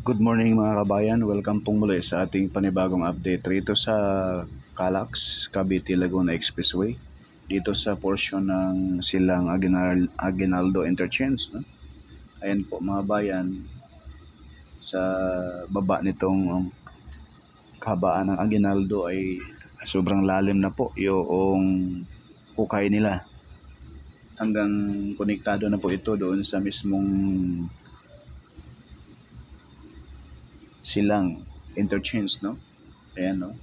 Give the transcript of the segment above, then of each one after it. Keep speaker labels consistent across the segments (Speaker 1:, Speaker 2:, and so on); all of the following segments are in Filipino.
Speaker 1: Good morning mga kabayan, welcome pong muli sa ating panibagong update rito sa Calax, Cavite, Laguna Expressway. Dito sa portion ng silang Aguinaldo Interchange. No? Ayan po mga bayan, sa baba nitong kahabaan ng Aguinaldo ay sobrang lalim na po yung hukay nila. Hanggang konektado na po ito doon sa mismong silang interchange, no? Ayan, no?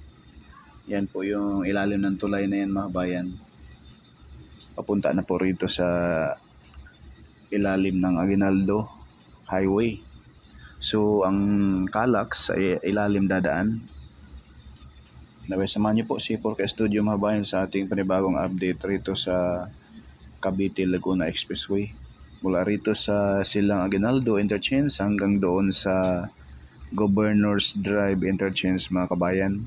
Speaker 1: Yan po yung ilalim ng tulay na yan mga bayan. Papunta na po rito sa ilalim ng Aguinaldo Highway. So ang Calax ay ilalim dadaan. Samahan niyo po si Porca Studio mga bayan sa ating panibagong update rito sa Cavite Laguna Expressway. Mula rito sa silang Aguinaldo Interchange hanggang doon sa Governor's Drive Interchange mga kabayan.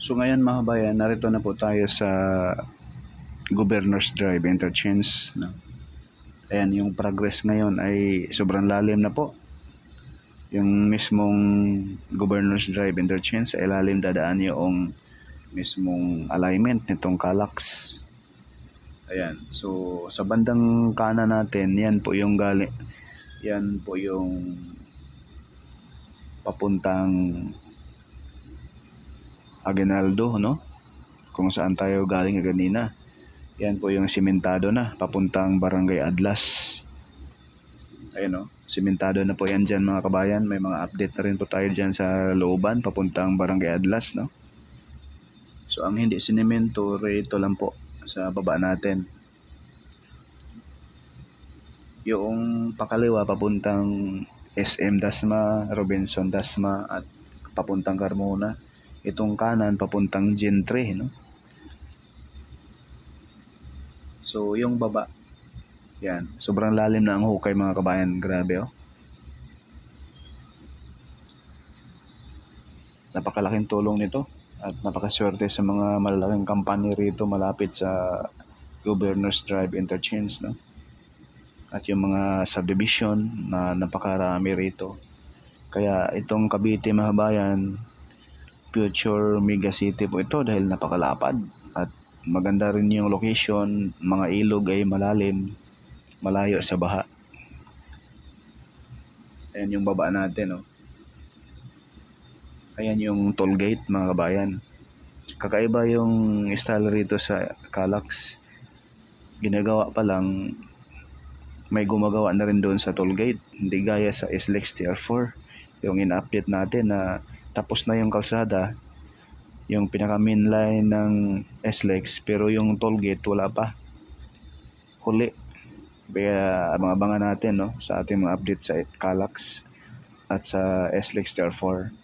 Speaker 1: So ngayon mga bayan, narito na po tayo sa Governor's Drive Interchange. No? Ayan, yung progress ngayon ay sobrang lalim na po. Yung mismong Governor's Drive Interchange ay lalim dadaan yung mismong alignment nitong Calax. Ayan, so sa bandang kanan natin, yan po yung papuntang Aguinaldo, no? Kung saan tayo galing kanina. Yan po yung simentado na papuntang Barangay Adlas. Ayan, no? Simentado na po yan dyan mga kabayan. May mga update na rin po tayo dyan sa looban papuntang Barangay Adlas, no? So ang hindi sinemento, rito lang po sa baba natin. Yung pakaliwa papuntang SM Dasma, Robinson Dasma at papuntang Carmona. Itong kanan papuntang Gentry, no? So yung baba, yan, sobrang lalim na ang hukay mga kabayan. Grabe, oh. Napakalaking tulong nito at napakaswerte sa mga malalaking company rito malapit sa Governor's Drive Interchange, no? At yung mga subdivision na napakarami rito. Kaya itong Cavite mga kabayan, future mega city po ito dahil napakalapad at maganda rin yung location. Mga ilog ay malalim, malayo sa baha. Ayan yung baba natin, oh. Ayan yung toll gate mga kabayan. Kakaiba yung style rito sa Calax. Ginagawa pa lang, may gumagawa na rin doon sa toll gate. Hindi gaya sa SLEX TR4. Yung in-update natin na tapos na yung kalsada, yung pinaka main line ng SLEX, pero yung toll gate wala pa. Huli. Kaya abang-abangan natin, no, sa ating mga update sa Calax at sa SLEX TR4.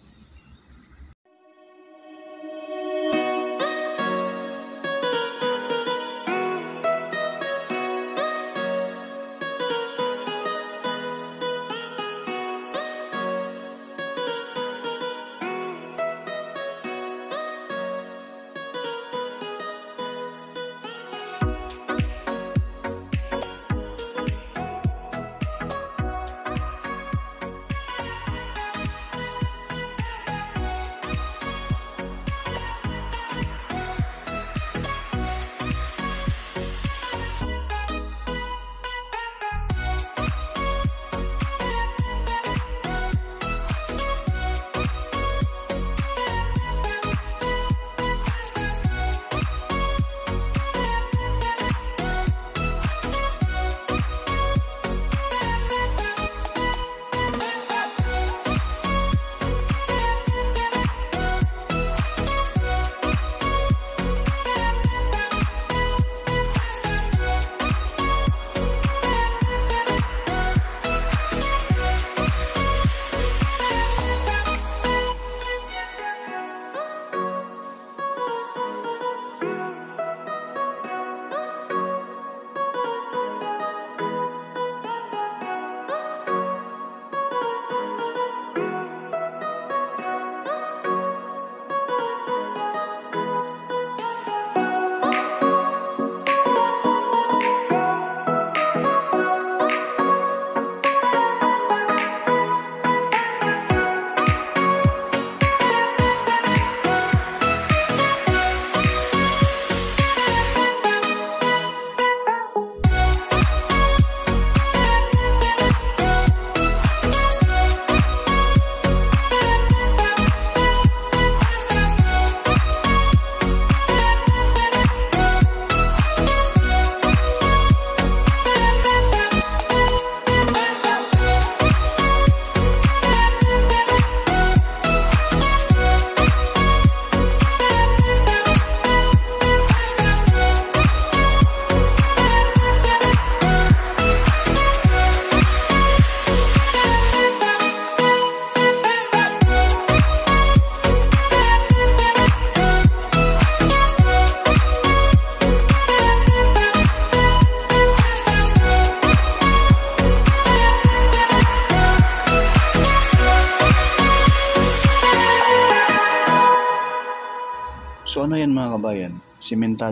Speaker 1: So ano yan mga kabayan? Simento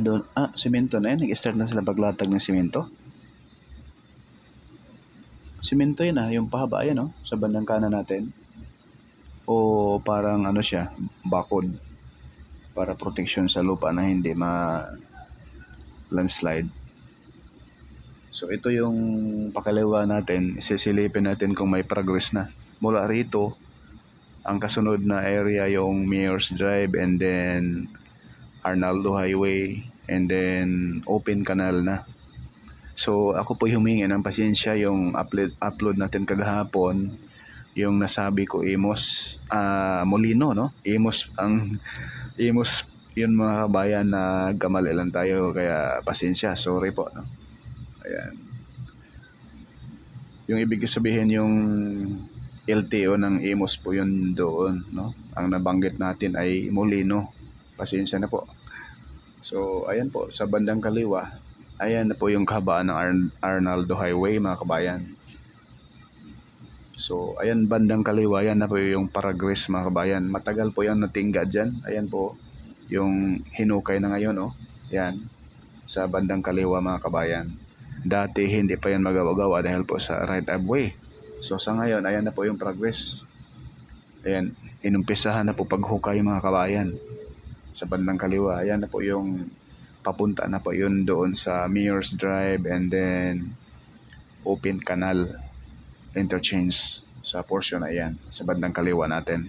Speaker 1: na yan. Nag-start na sila paglatag ng simento. Simento yun yung pahaba yan, sa bandang kanan natin. O parang ano siya, bakod. Para protection sa lupa na hindi landslide. So ito yung pakaliwa natin. Isisilipin natin kung may progress na. Mula rito, ang kasunod na area yung Mayor's Drive and then Arnaldo Highway and then open canal na. So ako po humingi ng pasensya yung upload natin kagahapon, yung nasabi ko Imus Molino, no? Imus yun mga kabayan, na gamali lang tayo, kaya pasensya, sorry po, no? Ayan. Yung ibig sabihin yung LTO ng Imus po yun doon, no? Ang nabanggit natin ay Molino. Pasensya na po. So ayan po, sa bandang kaliwa, ayan na po yung kahabaan ng Arnaldo Highway, mga kabayan. So ayan, bandang kaliwa, yan na po yung Paragrace, mga kabayan. Matagal po yung natingga dyan. Ayan po yung hinukay na ngayon, oh. Yan, sa bandang kaliwa, mga kabayan. Dati hindi pa yan magawa-gawa dahil po sa right of way. So sa ngayon, ayan na po yung progress. Ayan, inumpisahan na po paghukay, mga kabayan, sa bandang kaliwa. Ayan na po yung papunta na po yun doon sa Mayor's Drive and then Open Canal interchange sa portion na yan, sa bandang kaliwa natin.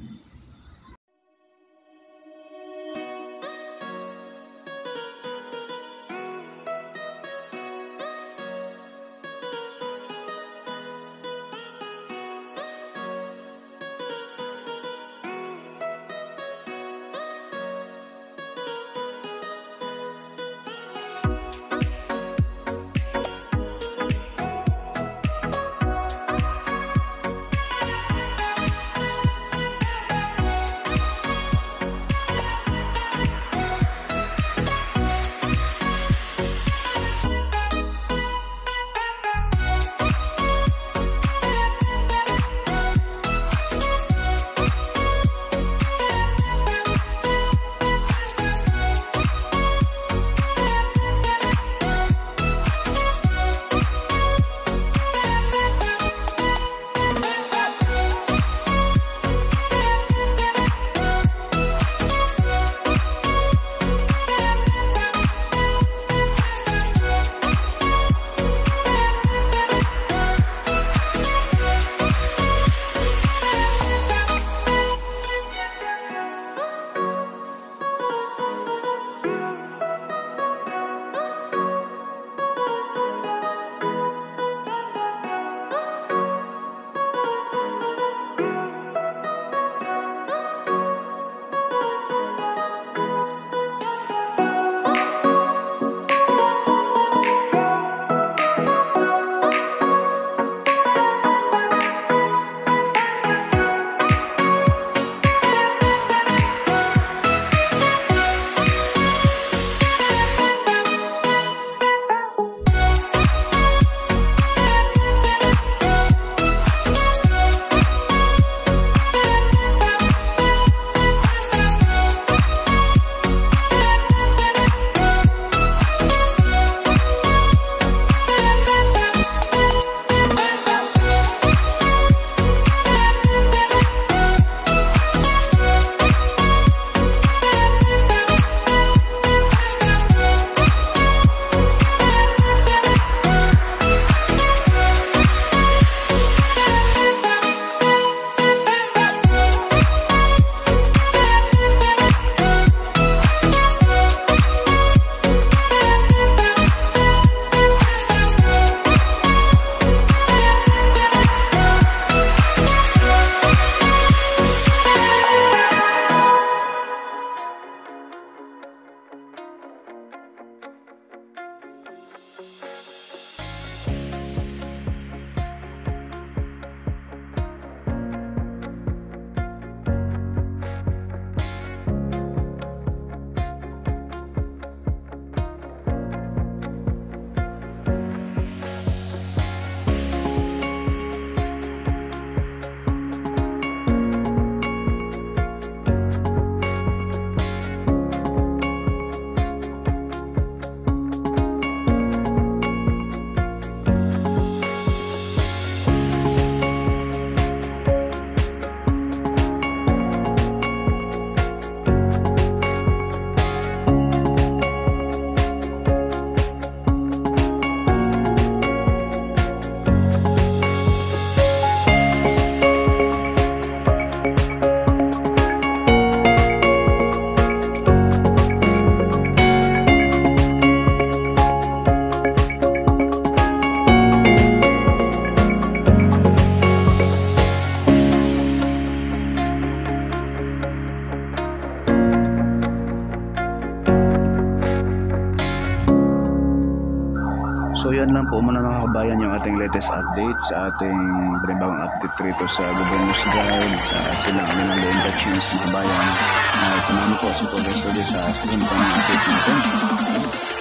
Speaker 1: So yan lang po muna mga kabayan yung ating latest update sa ating panibagong update rito sa Governor's Guide sa silang Aguinaldo Interchange mga kabayan. Samahan po sa pag-resolve sa susunod na update natin.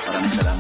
Speaker 1: Maraming salamat.